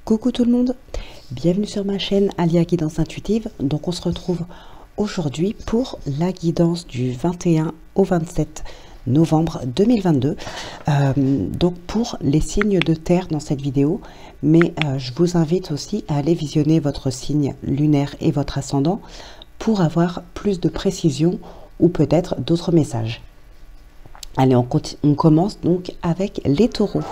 Coucou tout le monde, bienvenue sur ma chaîne Alia Guidance Intuitive. Donc on se retrouve aujourd'hui pour la guidance du 21 au 27 novembre 2022. Donc pour les signes de terre dans cette vidéo, mais je vous invite aussi à aller visionner votre signe lunaire et votre ascendant pour avoir plus de précision ou peut-être d'autres messages. Allez, on commence donc avec les taureaux.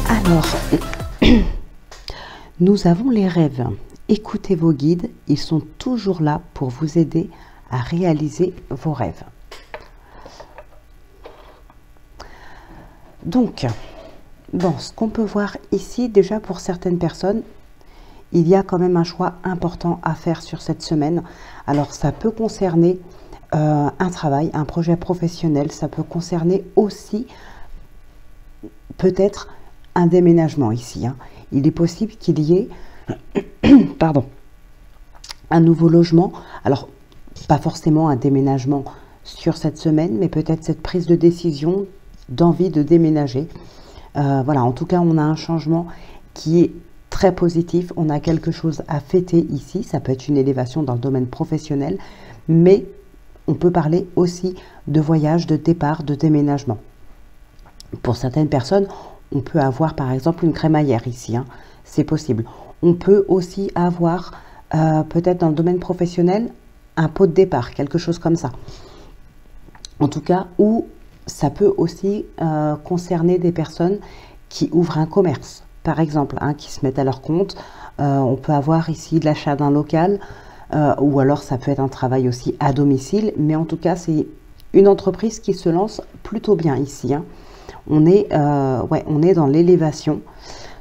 Alors, nous avons les rêves. Écoutez vos guides, ils sont toujours là pour vous aider à réaliser vos rêves. Donc, bon, ce qu'on peut voir ici, déjà pour certaines personnes, il y a quand même un choix important à faire sur cette semaine. Alors, ça peut concerner un travail, un projet professionnel, ça peut concerner aussi peut-être un déménagement ici. Il est possible qu'il y ait pardon, un nouveau logement. Alors, pas forcément un déménagement sur cette semaine, mais peut-être cette prise de décision d'envie de déménager. Voilà, en tout cas, on a un changement qui est très positif. On a quelque chose à fêter ici. Ça peut être une élévation dans le domaine professionnel, mais on peut parler aussi de voyage, de départ, de déménagement. Pour certaines personnes, on peut avoir par exemple une crémaillère ici. C'est possible. On peut aussi avoir peut-être dans le domaine professionnel un pot de départ, quelque chose comme ça. En tout cas, ou ça peut aussi concerner des personnes qui ouvrent un commerce, par exemple, qui se mettent à leur compte. On peut avoir ici de l'achat d'un local, ou alors ça peut être un travail aussi à domicile, mais en tout cas, c'est une entreprise qui se lance plutôt bien ici. On est dans l'élévation,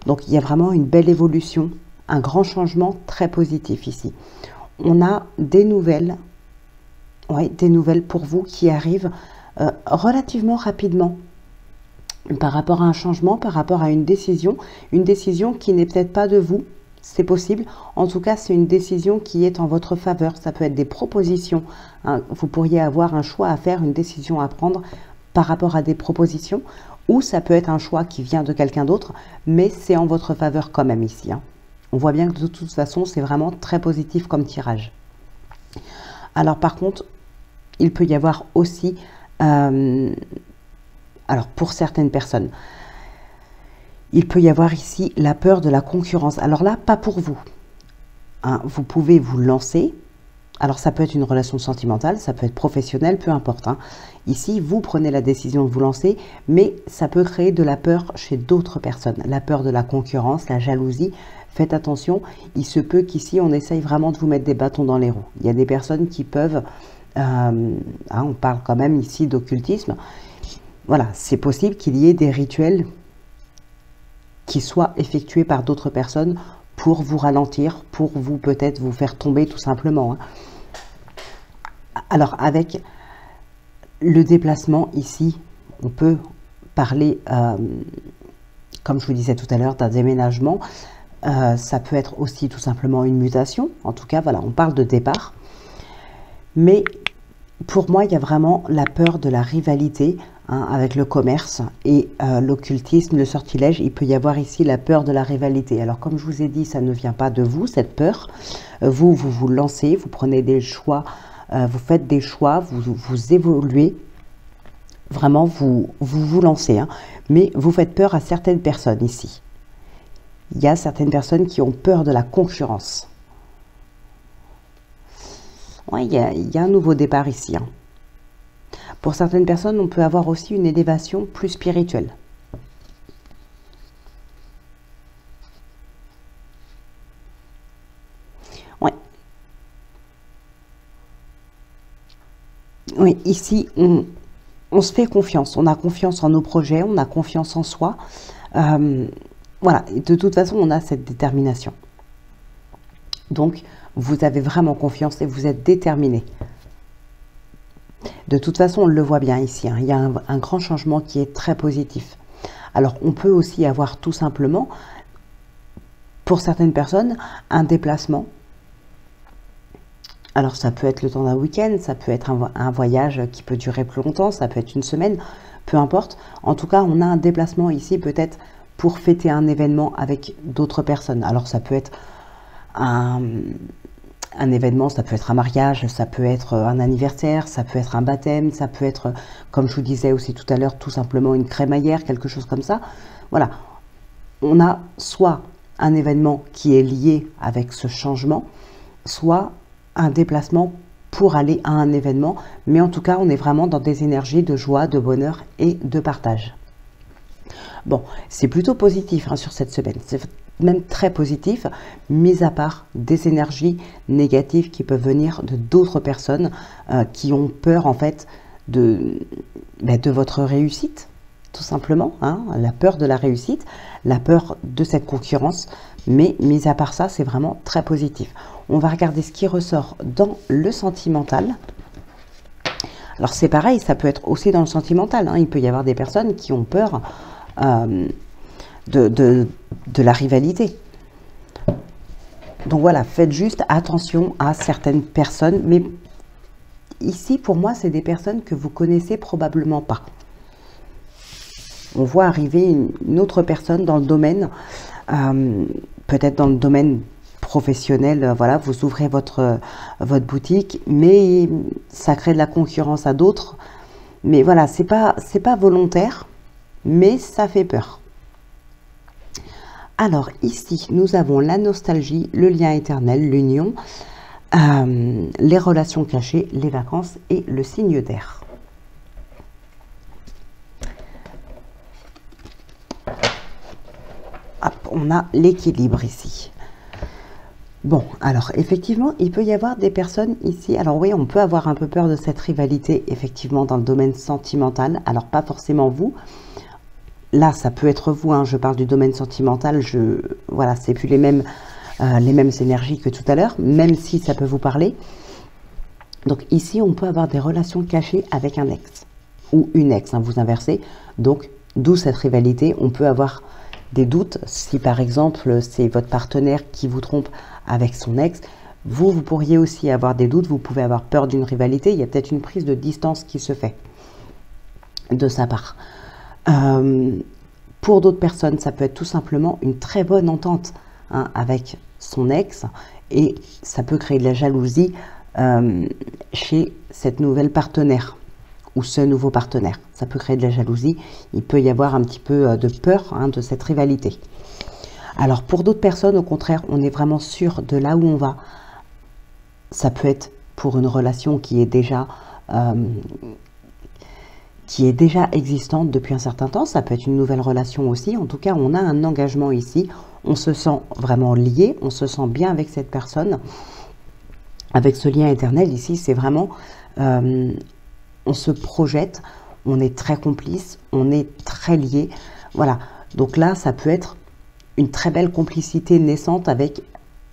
donc il y a vraiment une belle évolution, un grand changement très positif ici. On a des nouvelles pour vous qui arrivent relativement rapidement par rapport à un changement, par rapport à une décision qui n'est peut-être pas de vous, c'est possible. En tout cas, c'est une décision qui est en votre faveur. Ça peut être des propositions. Vous pourriez avoir un choix à faire, une décision à prendre par rapport à des propositions, ou ça peut être un choix qui vient de quelqu'un d'autre, mais c'est en votre faveur quand même ici. On voit bien que de toute façon, c'est vraiment très positif comme tirage. Alors par contre, il peut y avoir aussi alors pour certaines personnes, il peut y avoir ici la peur de la concurrence. Alors là, pas pour vous. Vous pouvez vous lancer. Alors ça peut être une relation sentimentale, ça peut être professionnel, peu importe. Ici, vous prenez la décision de vous lancer, mais ça peut créer de la peur chez d'autres personnes. La peur de la concurrence, la jalousie. Faites attention, il se peut qu'ici, on essaye vraiment de vous mettre des bâtons dans les roues. Il y a des personnes qui peuvent... on parle quand même ici d'occultisme. Voilà, c'est possible qu'il y ait des rituels qui soient effectués par d'autres personnes pour vous ralentir, pour vous peut-être vous faire tomber tout simplement. Alors avec le déplacement ici, on peut parler, comme je vous disais tout à l'heure, d'un déménagement. Ça peut être aussi tout simplement une mutation. En tout cas, voilà, on parle de départ. Mais pour moi, il y a vraiment la peur de la rivalité avec le commerce et l'occultisme, le sortilège. Il peut y avoir ici la peur de la rivalité. Alors, comme je vous ai dit, ça ne vient pas de vous, cette peur. Vous lancez, vous prenez des choix, vous faites des choix, vous évoluez. Vraiment, vous lancez. Mais vous faites peur à certaines personnes ici. Il y a certaines personnes qui ont peur de la concurrence. Ouais, il y a un nouveau départ ici. Pour certaines personnes, on peut avoir aussi une élévation plus spirituelle. Ouais. Oui, ici, on se fait confiance. On a confiance en nos projets, on a confiance en soi. Voilà, et de toute façon, on a cette détermination. Donc, vous avez vraiment confiance et vous êtes déterminé. De toute façon, on le voit bien ici. Il y a un grand changement qui est très positif. Alors, on peut aussi avoir tout simplement Pour certaines personnes, un déplacement. Alors ça peut être le temps d'un week-end, ça peut être un voyage qui peut durer plus longtemps, ça peut être une semaine, peu importe. En tout cas, on a un déplacement ici peut-être pour fêter un événement avec d'autres personnes. Alors ça peut être un événement, ça peut être un mariage, ça peut être un anniversaire, ça peut être un baptême, ça peut être, comme je vous disais aussi tout à l'heure, tout simplement une crémaillère, quelque chose comme ça. Voilà, on a soit un événement qui est lié avec ce changement, soit un déplacement pour aller à un événement, mais en tout cas, on est vraiment dans des énergies de joie, de bonheur et de partage. Bon, c'est plutôt positif sur cette semaine, c'est même très positif, mis à part des énergies négatives qui peuvent venir de d'autres personnes qui ont peur en fait de votre réussite, tout simplement, la peur de la réussite, la peur de cette concurrence, mais mis à part ça, c'est vraiment très positif. On va regarder ce qui ressort dans le sentimental. Alors c'est pareil, ça peut être aussi dans le sentimental, il peut y avoir des personnes qui ont peur de la rivalité. Donc voilà, faites juste attention à certaines personnes, mais ici pour moi c'est des personnes que vous connaissez probablement pas. On voit arriver une autre personne dans le domaine, peut-être dans le domaine professionnel, voilà, vous ouvrez votre boutique, mais ça crée de la concurrence à d'autres. Mais voilà, c'est pas volontaire, mais ça fait peur. Alors ici, nous avons la nostalgie, le lien éternel, l'union, les relations cachées, les vacances et le signe d'air. On a l'équilibre ici. Bon, alors effectivement, il peut y avoir des personnes ici. Alors oui, on peut avoir un peu peur de cette rivalité, effectivement, dans le domaine sentimental. Alors pas forcément vous. Là, ça peut être vous. Je parle du domaine sentimental. Voilà, c'est plus les mêmes énergies que tout à l'heure, même si ça peut vous parler. Donc ici, on peut avoir des relations cachées avec un ex ou une ex. Vous inversez. Donc, d'où cette rivalité. On peut avoir des doutes. Si par exemple, c'est votre partenaire qui vous trompe avec son ex, vous pourriez aussi avoir des doutes, vous pouvez avoir peur d'une rivalité, il y a peut-être une prise de distance qui se fait de sa part. Pour d'autres personnes, ça peut être tout simplement une très bonne entente avec son ex et ça peut créer de la jalousie chez cette nouvelle partenaire ou ce nouveau partenaire. Ça peut créer de la jalousie, il peut y avoir un petit peu de peur de cette rivalité. Alors pour d'autres personnes, au contraire, on est vraiment sûr de là où on va. Ça peut être pour une relation qui est déjà existante depuis un certain temps. Ça peut être une nouvelle relation aussi. En tout cas, on a un engagement ici. On se sent vraiment lié. On se sent bien avec cette personne. Avec ce lien éternel ici, c'est vraiment... on se projette. On est très complice. On est très lié. Voilà. Donc là, ça peut être une très belle complicité naissante avec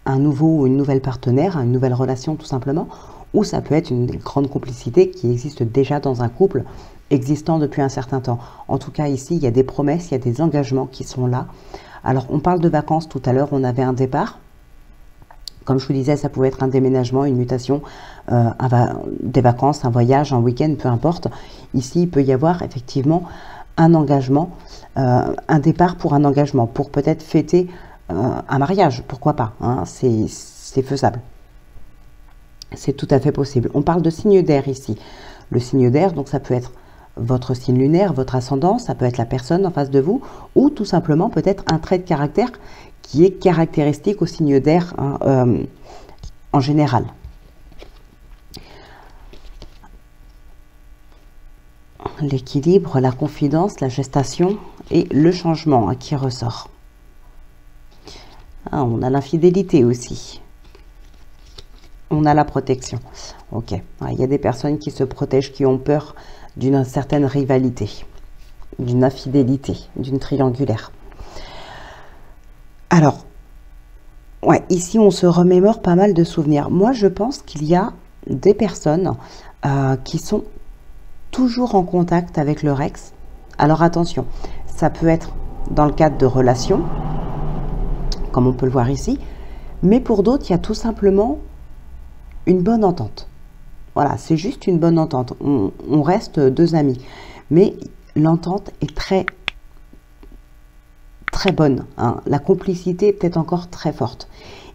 un nouveau ou une nouvelle partenaire, une nouvelle relation tout simplement, ou ça peut être une grande complicité qui existe déjà dans un couple existant depuis un certain temps. En tout cas ici, il y a des promesses, il y a des engagements qui sont là. Alors on parle de vacances, tout à l'heure on avait un départ. Comme je vous disais, ça pouvait être un déménagement, une mutation, des vacances, un voyage, un week-end, peu importe. Ici, il peut y avoir effectivement un engagement, un départ pour un engagement, pour peut-être fêter un mariage, pourquoi pas, c'est faisable. C'est tout à fait possible. On parle de signe d'air ici. Le signe d'air, donc ça peut être votre signe lunaire, votre ascendant, ça peut être la personne en face de vous, ou tout simplement peut-être un trait de caractère qui est caractéristique au signe d'air en général. L'équilibre, la confidence, la gestation et le changement qui ressort. On a l'infidélité aussi. On a la protection. Ok. Il y a des personnes qui se protègent, qui ont peur d'une certaine rivalité, d'une infidélité, d'une triangulaire. Alors, ouais, ici on se remémore pas mal de souvenirs. Moi, je pense qu'il y a des personnes qui sont toujours en contact avec leur ex. Alors attention, ça peut être dans le cadre de relations comme on peut le voir ici. Mais pour d'autres, il y a tout simplement une bonne entente. Voilà, c'est juste une bonne entente. On reste deux amis. Mais l'entente est très bonne, hein. La complicité est peut-être encore très forte.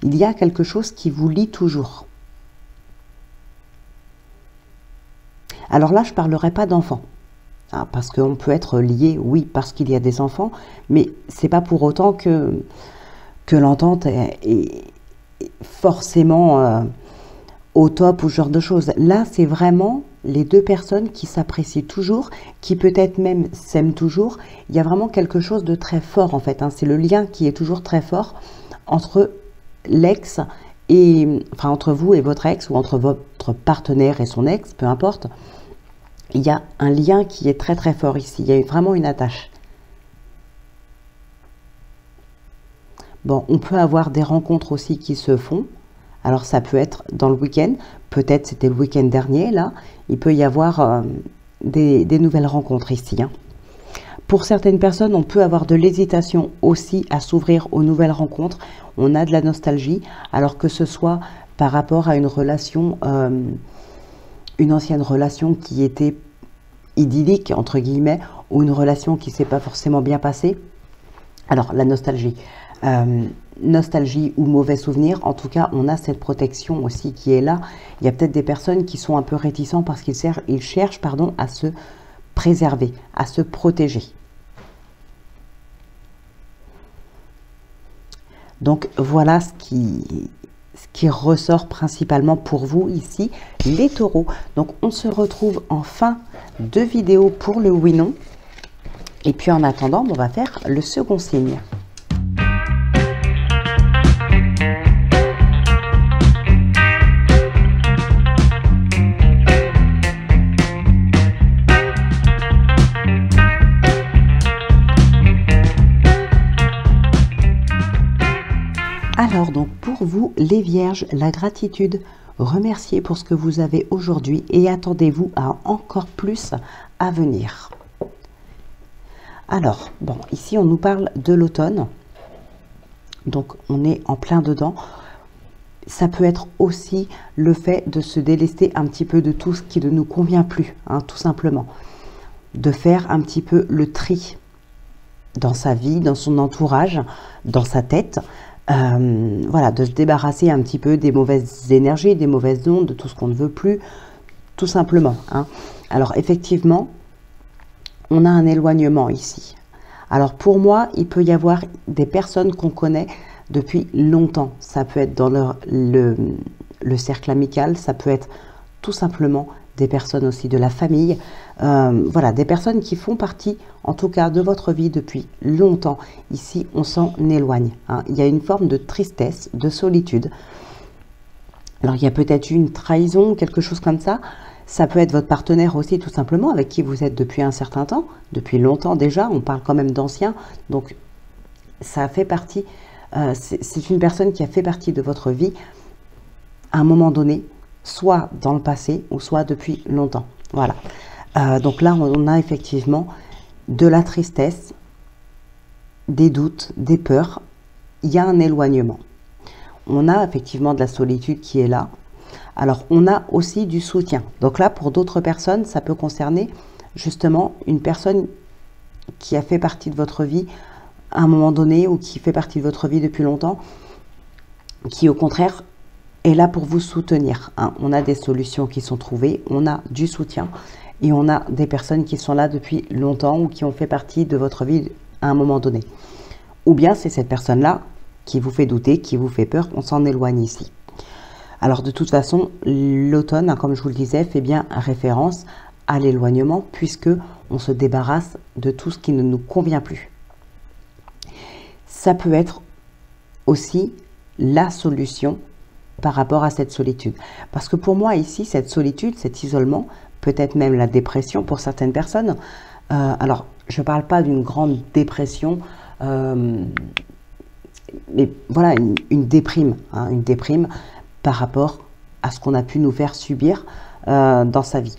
Il y a quelque chose qui vous lie toujours. Alors là, je ne parlerai pas d'enfants. Hein, parce qu'on peut être lié, oui, parce qu'il y a des enfants, mais c'est pas pour autant que l'entente est forcément au top ou ce genre de choses. Là, c'est vraiment les deux personnes qui s'apprécient toujours, qui peut-être même s'aiment toujours. Il y a vraiment quelque chose de très fort en fait, hein. C'est le lien qui est toujours très fort entre l'ex et, enfin, entre vous et votre ex, ou entre votre partenaire et son ex, peu importe. Il y a un lien qui est très fort ici. Il y a vraiment une attache. Bon, on peut avoir des rencontres aussi qui se font. Alors ça peut être dans le week-end, peut-être c'était le week-end dernier, là, il peut y avoir des nouvelles rencontres ici, hein. Pour certaines personnes, on peut avoir de l'hésitation aussi à s'ouvrir aux nouvelles rencontres. On a de la nostalgie, alors que ce soit par rapport à une relation, une ancienne relation qui était idyllique, entre guillemets, ou une relation qui ne s'est pas forcément bien passée. Alors, la nostalgie. Nostalgie ou mauvais souvenir, en tout cas, on a cette protection aussi qui est là. Il y a peut-être des personnes qui sont un peu réticents parce qu'ils cherchent à se préserver, à se protéger. Donc, voilà ce qui ressort principalement pour vous ici, les taureaux. Donc, on se retrouve en fin de vidéo pour le oui-non. Et puis, en attendant, on va faire le second signe. Alors donc pour vous les vierges, la gratitude, remerciez pour ce que vous avez aujourd'hui et attendez-vous à encore plus à venir. Alors bon, ici on nous parle de l'automne, donc on est en plein dedans. Ça peut être aussi le fait de se délester un petit peu de tout ce qui ne nous convient plus, hein, tout simplement. De faire un petit peu le tri dans sa vie, dans son entourage, dans sa tête. Voilà, de se débarrasser un petit peu des mauvaises énergies, des mauvaises ondes, de tout ce qu'on ne veut plus, tout simplement, hein. Alors effectivement, on a un éloignement ici. Alors pour moi, il peut y avoir des personnes qu'on connaît depuis longtemps. Ça peut être dans le cercle amical, ça peut être tout simplement des personnes aussi de la famille. Voilà, des personnes qui font partie, en tout cas, de votre vie depuis longtemps. Ici, on s'en éloigne, hein. Il y a une forme de tristesse, de solitude. Alors, il y a peut-être une trahison, quelque chose comme ça. Ça peut être votre partenaire aussi, tout simplement, avec qui vous êtes depuis un certain temps, depuis longtemps déjà. On parle quand même d'anciens. Donc, ça fait partie, c'est une personne qui a fait partie de votre vie à un moment donné, soit dans le passé ou soit depuis longtemps. Voilà. Donc là, on a effectivement de la tristesse, des doutes, des peurs. Il y a un éloignement. On a effectivement de la solitude qui est là. Alors, on a aussi du soutien. Donc là, pour d'autres personnes, ça peut concerner justement une personne qui a fait partie de votre vie à un moment donné ou qui fait partie de votre vie depuis longtemps, qui au contraire est là pour vous soutenir, hein. On a des solutions qui sont trouvées, on a du soutien et on a des personnes qui sont là depuis longtemps ou qui ont fait partie de votre vie à un moment donné. Ou bien c'est cette personne-là qui vous fait douter, qui vous fait peur, on s'en éloigne ici. Alors de toute façon, l'automne, hein, comme je vous le disais, fait bien référence à l'éloignement puisque on se débarrasse de tout ce qui ne nous convient plus. Ça peut être aussi la solution par rapport à cette solitude. Parce que pour moi ici, cette solitude, cet isolement, peut-être même la dépression pour certaines personnes. Alors, je ne parle pas d'une grande dépression, mais voilà, une déprime, hein, une déprime par rapport à ce qu'on a pu nous faire subir dans sa vie.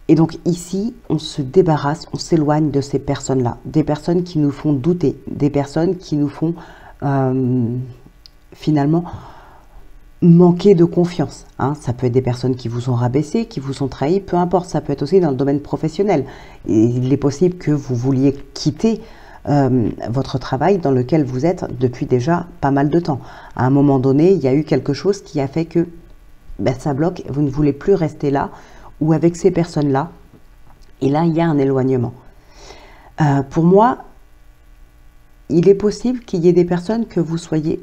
Et donc ici, on se débarrasse, on s'éloigne de ces personnes-là, des personnes qui nous font douter, des personnes qui nous font finalement manquer de confiance. Hein. Ça peut être des personnes qui vous ont rabaissé, qui vous ont trahi, peu importe. Ça peut être aussi dans le domaine professionnel. Et il est possible que vous vouliez quitter votre travail dans lequel vous êtes depuis déjà pas mal de temps. À un moment donné, il y a eu quelque chose qui a fait que ça bloque, vous ne voulez plus rester là ou avec ces personnes-là. Et là, il y a un éloignement. Pour moi, il est possible qu'il y ait des personnes que vous soyez,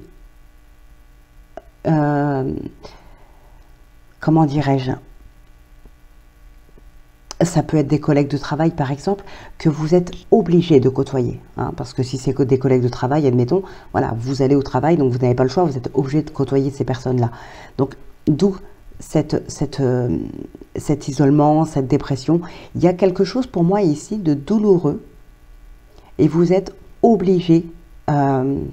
comment dirais-je, ça peut être des collègues de travail par exemple, que vous êtes obligé de côtoyer. Hein, parce que si c'est que des collègues de travail, admettons, voilà, vous allez au travail, donc vous n'avez pas le choix, vous êtes obligé de côtoyer ces personnes-là. Donc, d'où cet isolement, cette dépression. Il y a quelque chose pour moi ici de douloureux et vous êtes obligé de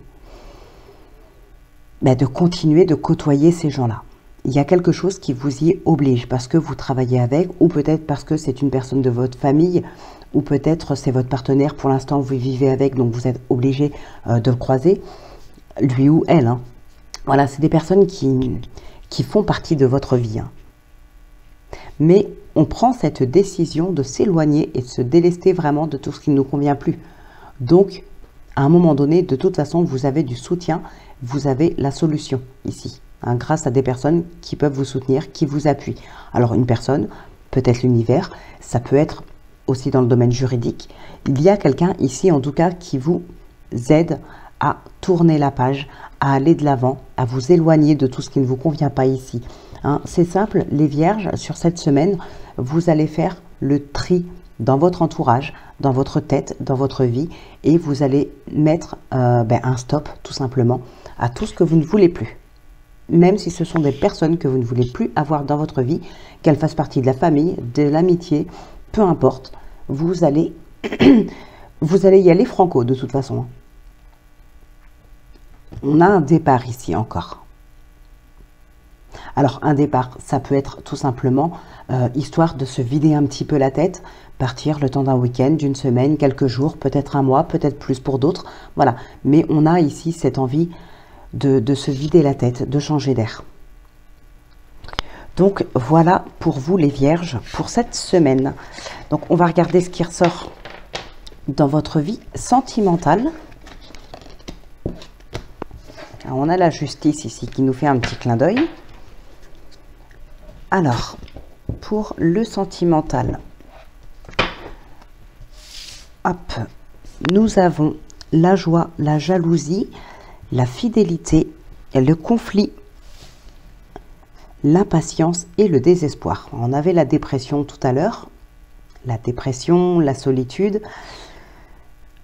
continuer de côtoyer ces gens-là. Il y a quelque chose qui vous y oblige parce que vous travaillez avec ou peut-être parce que c'est une personne de votre famille ou peut-être c'est votre partenaire, pour l'instant vous vivez avec, donc vous êtes obligé de le croiser, lui ou elle. Hein. Voilà, c'est des personnes qui font partie de votre vie. Hein. Mais on prend cette décision de s'éloigner et de se délester vraiment de tout ce qui ne nous convient plus. Donc, à un moment donné, de toute façon, vous avez du soutien, vous avez la solution ici, hein, grâce à des personnes qui peuvent vous soutenir, qui vous appuient. Alors, une personne, peut-être l'univers, ça peut être aussi dans le domaine juridique. Il y a quelqu'un ici, en tout cas, qui vous aide à tourner la page, à aller de l'avant, à vous éloigner de tout ce qui ne vous convient pas ici. Hein, c'est simple, les vierges, sur cette semaine, vous allez faire le tri dans votre entourage, dans votre tête, dans votre vie, et vous allez mettre un stop, tout simplement, à tout ce que vous ne voulez plus. Même si ce sont des personnes que vous ne voulez plus avoir dans votre vie, qu'elles fassent partie de la famille, de l'amitié, peu importe, vous allez y aller franco, de toute façon. On a un départ ici encore. Alors, un départ, ça peut être tout simplement histoire de se vider un petit peu la tête, partir le temps d'un week-end, d'une semaine, quelques jours, peut-être un mois, peut-être plus pour d'autres. Voilà. Mais on a ici cette envie de se vider la tête, de changer d'air. Donc, voilà pour vous les vierges, pour cette semaine. Donc, on va regarder ce qui ressort dans votre vie sentimentale. Alors, on a la justice ici qui nous fait un petit clin d'œil. Alors, pour le sentimental, hop, nous avons la joie, la jalousie, la fidélité, le conflit, l'impatience et le désespoir. On avait la dépression tout à l'heure, la dépression, la solitude,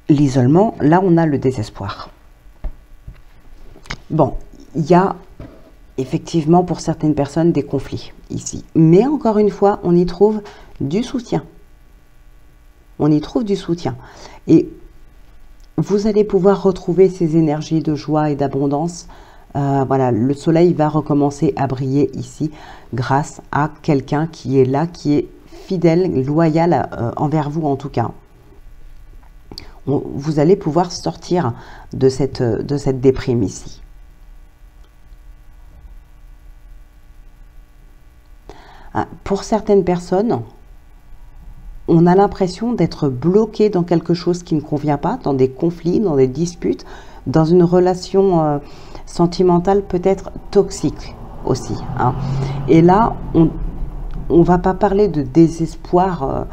l'isolement. Là, on a le désespoir. Bon, il y a effectivement pour certaines personnes des conflits ici. Mais encore une fois, on y trouve du soutien. On y trouve du soutien. Et vous allez pouvoir retrouver ces énergies de joie et d'abondance. Voilà, le soleil va recommencer à briller ici grâce à quelqu'un qui est là, qui est fidèle, loyal envers vous en tout cas. Vous allez pouvoir sortir de cette déprime ici. Pour certaines personnes, on a l'impression d'être bloqué dans quelque chose qui ne convient pas, dans des conflits, dans des disputes, dans une relation sentimentale peut-être toxique aussi. Hein. Et là, on ne va pas parler de désespoir,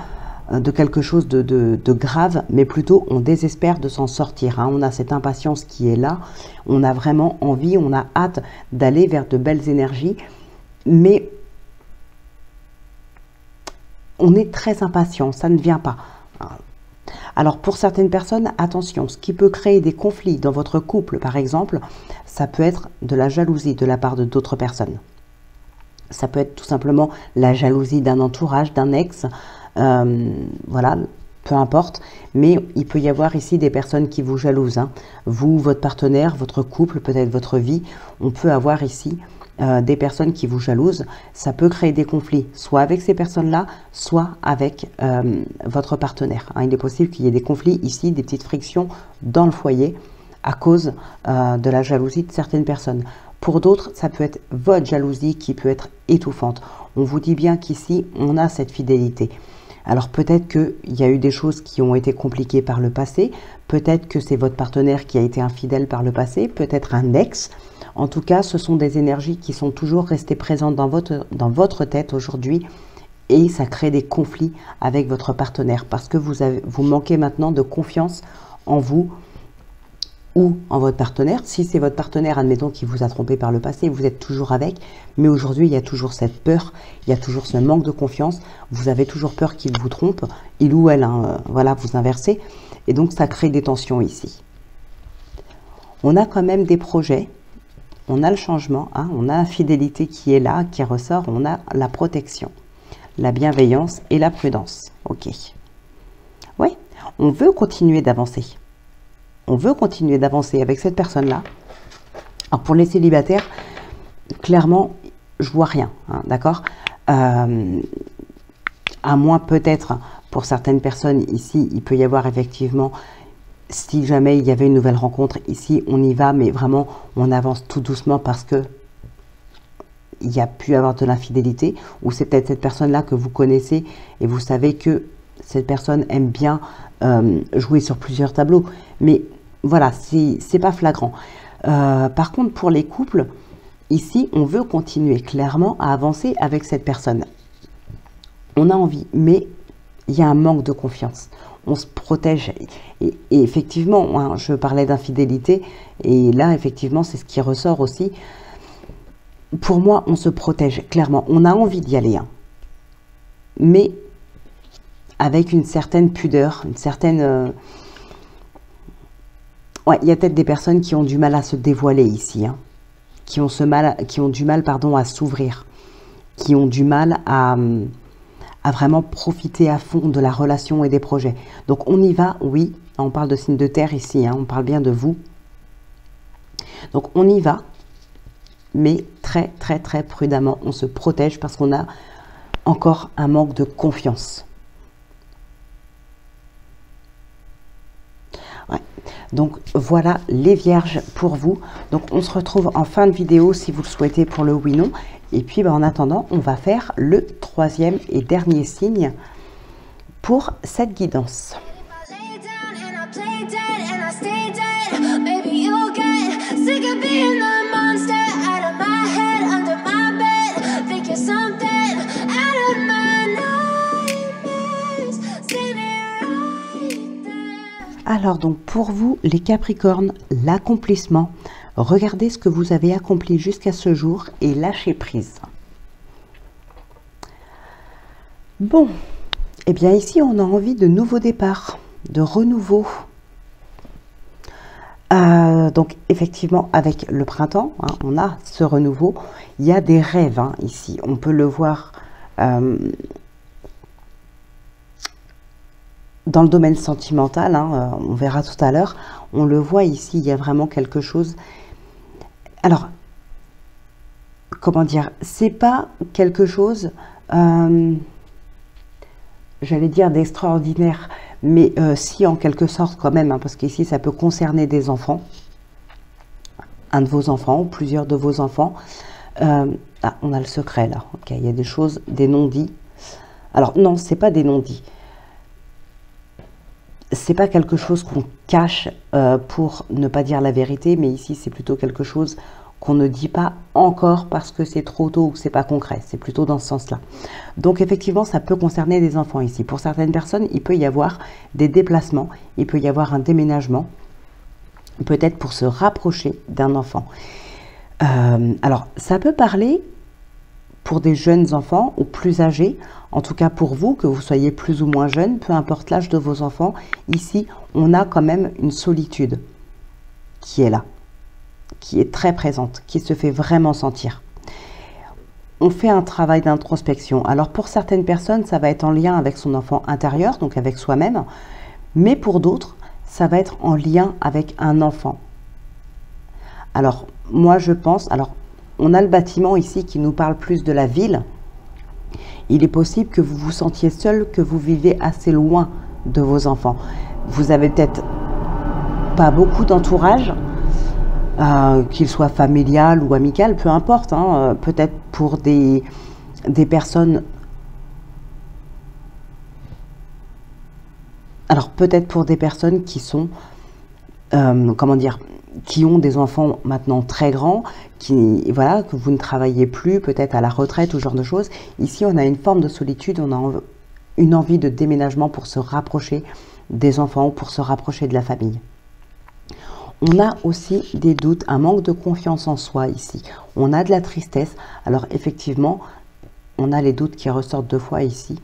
de quelque chose de grave, mais plutôt on désespère de s'en sortir. Hein. On a cette impatience qui est là, on a vraiment envie, on a hâte d'aller vers de belles énergies, mais on est très impatient, ça ne vient pas. Alors pour certaines personnes, attention, ce qui peut créer des conflits dans votre couple par exemple, ça peut être de la jalousie de la part de d'autres personnes. Ça peut être tout simplement la jalousie d'un entourage, d'un ex, voilà, peu importe. Mais il peut y avoir ici des personnes qui vous jalousent. Hein. Vous, votre partenaire, votre couple, peut-être votre vie, on peut avoir ici des personnes qui vous jalousent. Ça peut créer des conflits, soit avec ces personnes-là, soit avec votre partenaire. Hein. Il est possible qu'il y ait des conflits ici, des petites frictions dans le foyer à cause de la jalousie de certaines personnes. Pour d'autres, ça peut être votre jalousie qui peut être étouffante. On vous dit bien qu'ici, on a cette fidélité. Alors peut-être qu'il y a eu des choses qui ont été compliquées par le passé, peut-être que c'est votre partenaire qui a été infidèle par le passé, peut-être un ex. En tout cas, ce sont des énergies qui sont toujours restées présentes dans votre tête aujourd'hui et ça crée des conflits avec votre partenaire parce que vous manquez maintenant de confiance en vous ou en votre partenaire. Si c'est votre partenaire, admettons, qui vous a trompé par le passé, vous êtes toujours avec, mais aujourd'hui, il y a toujours cette peur, il y a toujours ce manque de confiance, vous avez toujours peur qu'il vous trompe, il ou elle, hein, voilà, vous inversez, et donc ça crée des tensions ici. On a quand même des projets, on a le changement, hein, on a la fidélité qui est là, qui ressort, on a la protection, la bienveillance et la prudence. Ok. Oui, on veut continuer d'avancer. On veut continuer d'avancer avec cette personne-là. Alors pour les célibataires, clairement, je vois rien, hein, d'accord, à moins peut-être, pour certaines personnes ici, il peut y avoir effectivement, si jamais il y avait une nouvelle rencontre, ici on y va, mais vraiment on avance tout doucement parce que il y a pu avoir de l'infidélité, ou c'est peut-être cette personne-là que vous connaissez et vous savez que cette personne aime bien jouer sur plusieurs tableaux, mais voilà, c'est pas flagrant. Par contre, pour les couples, ici, on veut continuer clairement à avancer avec cette personne. On a envie, mais il y a un manque de confiance. On se protège. Et effectivement, hein, je parlais d'infidélité, et là, effectivement, c'est ce qui ressort aussi. Pour moi, on se protège, clairement. On a envie d'y aller, hein, mais avec une certaine pudeur, une certaine... Ouais, il y a peut-être des personnes qui ont du mal à se dévoiler ici, hein, qui ont du mal, pardon, à s'ouvrir, qui ont du mal à vraiment profiter à fond de la relation et des projets. Donc on y va, oui, on parle de signe de terre ici, hein, on parle bien de vous. Donc on y va, mais très très très prudemment, on se protège parce qu'on a encore un manque de confiance. Ouais. Donc voilà les vierges pour vous. Donc on se retrouve en fin de vidéo si vous le souhaitez pour le oui non. Et puis en attendant, on va faire le troisième et dernier signe pour cette guidance. Alors donc pour vous les Capricornes, l'accomplissement, regardez ce que vous avez accompli jusqu'à ce jour et lâchez prise. Bon, et bien ici on a envie de nouveaux départs, de renouveau. Donc effectivement avec le printemps, hein, on a ce renouveau, il y a des rêves, hein, ici, on peut le voir dans le domaine sentimental, hein, on verra tout à l'heure, on le voit ici, il y a vraiment quelque chose. Alors, comment dire, c'est pas quelque chose, j'allais dire d'extraordinaire, mais si en quelque sorte quand même, hein, parce qu'ici ça peut concerner des enfants, un de vos enfants ou plusieurs de vos enfants. Ah, on a le secret là, ok, il y a des choses, des non-dits. Alors non, c'est pas des non-dits. C'est pas quelque chose qu'on cache pour ne pas dire la vérité, mais ici c'est plutôt quelque chose qu'on ne dit pas encore parce que c'est trop tôt ou que c'est pas concret. C'est plutôt dans ce sens-là. Donc effectivement, ça peut concerner des enfants ici. Pour certaines personnes, il peut y avoir des déplacements, il peut y avoir un déménagement, peut-être pour se rapprocher d'un enfant. Alors, ça peut parler pour des jeunes enfants ou plus âgés, en tout cas pour vous, que vous soyez plus ou moins jeune, peu importe l'âge de vos enfants, ici, on a quand même une solitude qui est là, qui est très présente, qui se fait vraiment sentir. On fait un travail d'introspection. Alors pour certaines personnes, ça va être en lien avec son enfant intérieur, donc avec soi-même, mais pour d'autres, ça va être en lien avec un enfant. Alors, moi je pense, alors on a le bâtiment ici qui nous parle plus de la ville. Il est possible que vous vous sentiez seul, que vous vivez assez loin de vos enfants. Vous avez peut-être pas beaucoup d'entourage, qu'il soit familial ou amical, peu importe, hein, peut-être pour des personnes. Alors peut-être pour des personnes qui sont, comment dire, qui ont des enfants maintenant très grands, voilà, que vous ne travaillez plus, peut-être à la retraite ou ce genre de choses. Ici, on a une forme de solitude, on a une envie de déménagement pour se rapprocher des enfants, pour se rapprocher de la famille. On a aussi des doutes, un manque de confiance en soi ici. On a de la tristesse. Alors effectivement, on a les doutes qui ressortent 2 fois ici.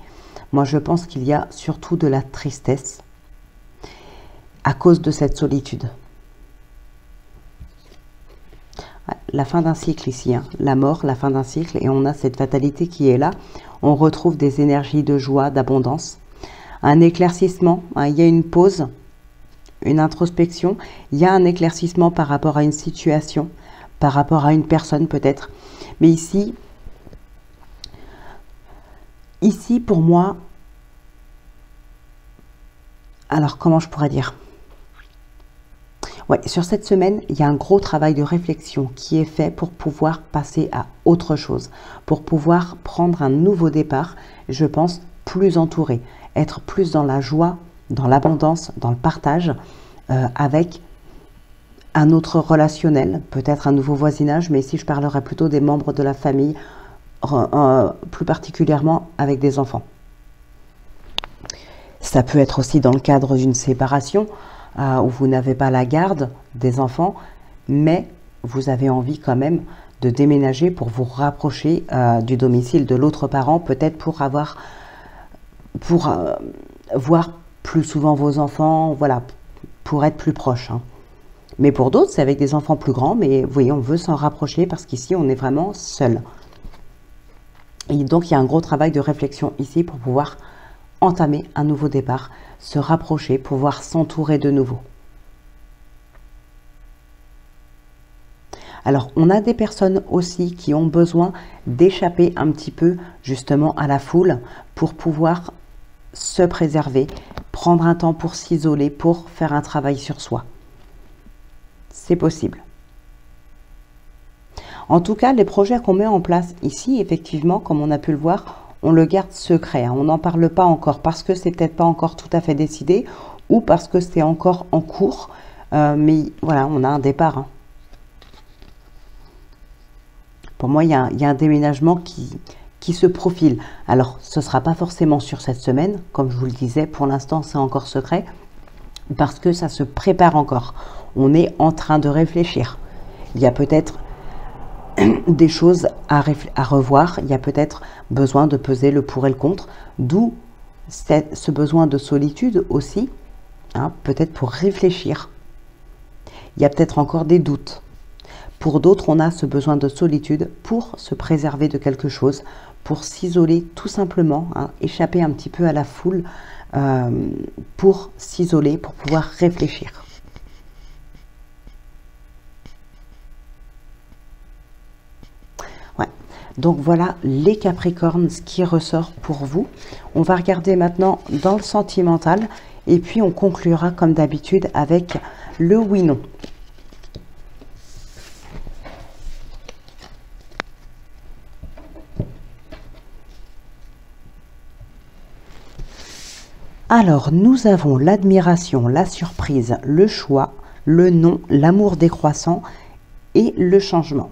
Moi, je pense qu'il y a surtout de la tristesse à cause de cette solitude. La fin d'un cycle ici, hein. La mort, la fin d'un cycle, et on a cette fatalité qui est là. On retrouve des énergies de joie, d'abondance, un éclaircissement, hein. Il y a une pause, une introspection, il y a un éclaircissement par rapport à une situation, par rapport à une personne peut-être. Mais ici pour moi, alors comment je pourrais dire? Ouais, sur cette semaine, il y a un gros travail de réflexion qui est fait pour pouvoir passer à autre chose, pour pouvoir prendre un nouveau départ, je pense, plus entouré, être plus dans la joie, dans l'abondance, dans le partage, avec un autre relationnel, peut-être un nouveau voisinage, mais ici je parlerai plutôt des membres de la famille, plus particulièrement avec des enfants. Ça peut être aussi dans le cadre d'une séparation, où vous n'avez pas la garde des enfants, mais vous avez envie quand même de déménager pour vous rapprocher du domicile de l'autre parent, peut-être pour voir plus souvent vos enfants, voilà, pour être plus proche, hein. Mais pour d'autres, c'est avec des enfants plus grands, mais vous voyez, on veut s'en rapprocher parce qu'ici, on est vraiment seul. Et donc, il y a un gros travail de réflexion ici pour pouvoir entamer un nouveau départ, se rapprocher, pouvoir s'entourer de nouveau. Alors, on a des personnes aussi qui ont besoin d'échapper un petit peu justement à la foule pour pouvoir se préserver, prendre un temps pour s'isoler, pour faire un travail sur soi. C'est possible. En tout cas, les projets qu'on met en place ici, effectivement, comme on a pu le voir, on le garde secret, hein. On n'en parle pas encore parce que c'est peut-être pas encore tout à fait décidé ou parce que c'est encore en cours. Mais voilà, on a un départ, hein. Pour moi, il y a un déménagement qui se profile. Alors, ce ne sera pas forcément sur cette semaine, comme je vous le disais. Pour l'instant, c'est encore secret parce que ça se prépare encore. On est en train de réfléchir. Il y a peut-être des choses à revoir, il y a peut-être besoin de peser le pour et le contre, d'où ce besoin de solitude aussi, hein, peut-être pour réfléchir. Il y a peut-être encore des doutes. Pour d'autres, on a ce besoin de solitude pour se préserver de quelque chose, pour s'isoler tout simplement, hein, échapper un petit peu à la foule, pour s'isoler, pour pouvoir réfléchir. Donc voilà les Capricornes, ce qui ressort pour vous. On va regarder maintenant dans le sentimental et puis on conclura comme d'habitude avec le oui-non. Alors nous avons l'admiration, la surprise, le choix, le non, l'amour décroissant et le changement.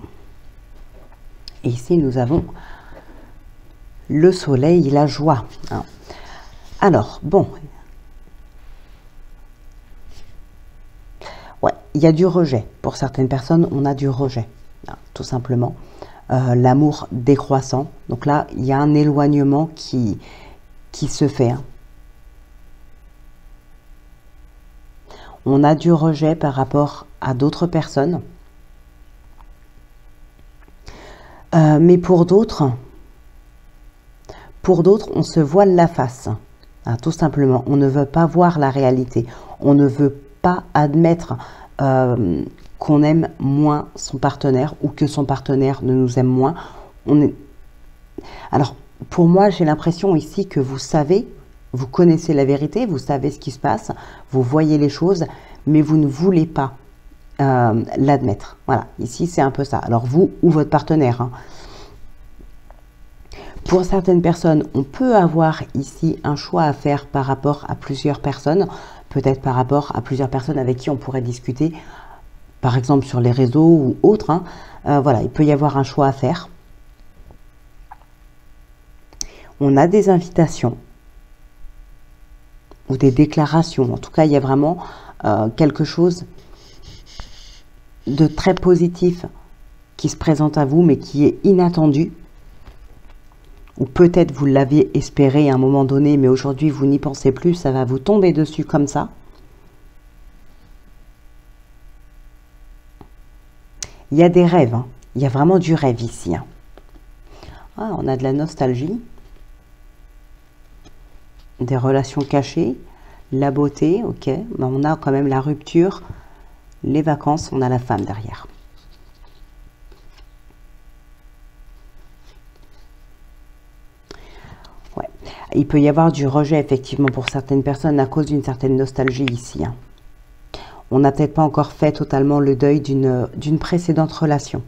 Et ici, nous avons le soleil, la joie, hein. Alors, bon. Ouais, il y a du rejet. Pour certaines personnes, on a du rejet, hein, tout simplement. L'amour décroissant. Donc là, il y a un éloignement qui se fait, hein. On a du rejet par rapport à d'autres personnes. Mais pour d'autres, on se voile la face, hein, tout simplement. On ne veut pas voir la réalité. On ne veut pas admettre qu'on aime moins son partenaire ou que son partenaire ne nous aime moins. Alors, pour moi, j'ai l'impression ici que vous savez, vous connaissez la vérité, vous savez ce qui se passe, vous voyez les choses, mais vous ne voulez pas l'admettre. Voilà, ici c'est un peu ça. Alors vous ou votre partenaire. Hein. Pour certaines personnes, on peut avoir ici un choix à faire par rapport à plusieurs personnes, peut-être par rapport à plusieurs personnes avec qui on pourrait discuter, par exemple sur les réseaux ou autres. Hein. Voilà, il peut y avoir un choix à faire. On a des invitations ou des déclarations. En tout cas, il y a vraiment quelque chose de très positif qui se présente à vous, mais qui est inattendu. Ou peut-être vous l'aviez espéré à un moment donné, mais aujourd'hui vous n'y pensez plus, ça va vous tomber dessus comme ça. Il y a des rêves, hein. Il y a vraiment du rêve ici. Hein. Ah, on a de la nostalgie, des relations cachées, la beauté, ok. Mais on a quand même la rupture, les vacances, on a la femme derrière. Ouais. Il peut y avoir du rejet effectivement pour certaines personnes à cause d'une certaine nostalgie ici. Hein. On n'a peut-être pas encore fait totalement le deuil d'une précédente relation.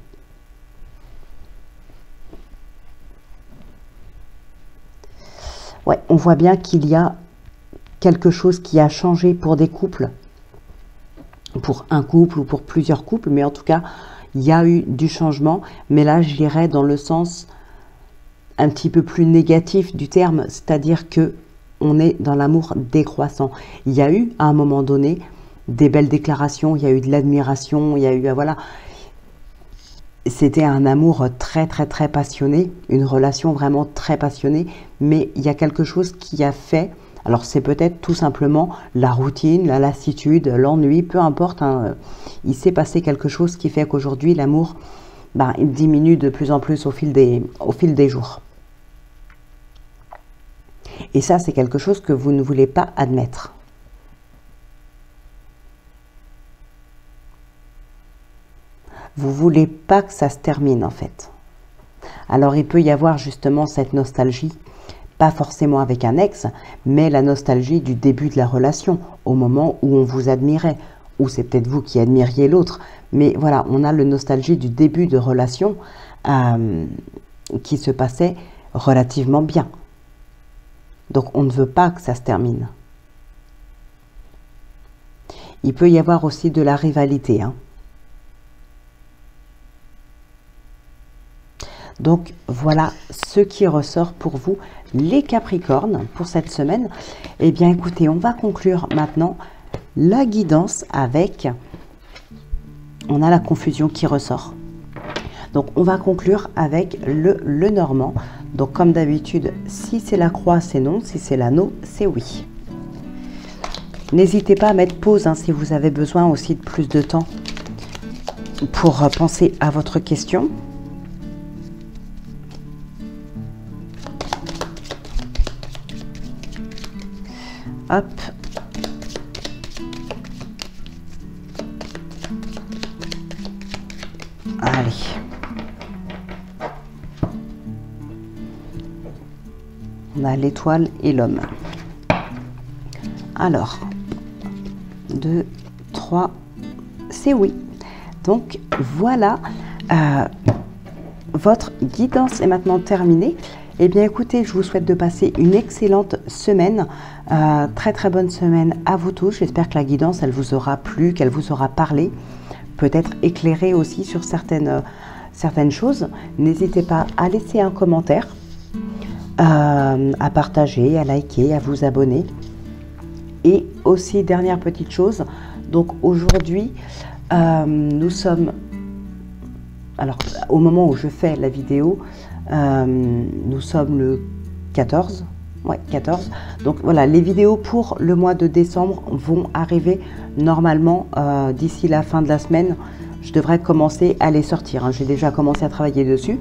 Ouais, on voit bien qu'il y a quelque chose qui a changé pour des couples, pour un couple ou pour plusieurs couples, mais en tout cas, il y a eu du changement. Mais là, je dirais dans le sens un petit peu plus négatif du terme, c'est-à-dire que on est dans l'amour décroissant. Il y a eu à un moment donné des belles déclarations, il y a eu de l'admiration, il y a eu, voilà, c'était un amour très très très passionné, une relation vraiment très passionnée, mais il y a quelque chose qui a fait, alors c'est peut-être tout simplement la routine, la lassitude, l'ennui, peu importe, hein, il s'est passé quelque chose qui fait qu'aujourd'hui l'amour il diminue de plus en plus au fil des jours. Et ça, c'est quelque chose que vous ne voulez pas admettre. Vous ne voulez pas que ça se termine, en fait. Alors, il peut y avoir justement cette nostalgie, pas forcément avec un ex, mais la nostalgie du début de la relation, au moment où on vous admirait, ou c'est peut-être vous qui admiriez l'autre. Mais voilà, on a le nostalgie du début de relation qui se passait relativement bien. Donc, on ne veut pas que ça se termine. Il peut y avoir aussi de la rivalité. Hein. Donc, voilà ce qui ressort pour vous, les Capricornes, pour cette semaine. Eh bien, écoutez, on va conclure maintenant la guidance avec... On a la confusion qui ressort. Donc, on va conclure avec le normand. Donc, comme d'habitude, si c'est la croix, c'est non. Si c'est l'anneau, c'est oui. N'hésitez pas à mettre pause hein, si vous avez besoin aussi de plus de temps pour penser à votre question. Hop. Allez. On a l'étoile et l'homme. Alors, 2, 3, c'est oui. Donc, voilà, votre guidance est maintenant terminée. Eh bien, écoutez, je vous souhaite de passer une excellente semaine. Très, très bonne semaine à vous tous. J'espère que la guidance, elle vous aura plu, qu'elle vous aura parlé. Peut-être éclairé aussi sur certaines choses. N'hésitez pas à laisser un commentaire, à partager, à liker, à vous abonner. Et aussi, dernière petite chose, donc aujourd'hui, nous sommes, alors au moment où je fais la vidéo, nous sommes le 14, ouais, 14. Donc voilà, les vidéos pour le mois de décembre vont arriver normalement d'ici la fin de la semaine. Je devrais commencer à les sortir, hein. J'ai déjà commencé à travailler dessus.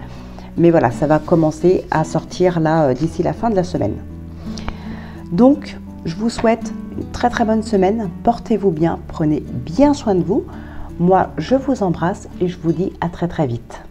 Mais voilà, ça va commencer à sortir là d'ici la fin de la semaine. Donc, je vous souhaite une très très bonne semaine. Portez-vous bien, prenez bien soin de vous. Moi, je vous embrasse et je vous dis à très très vite.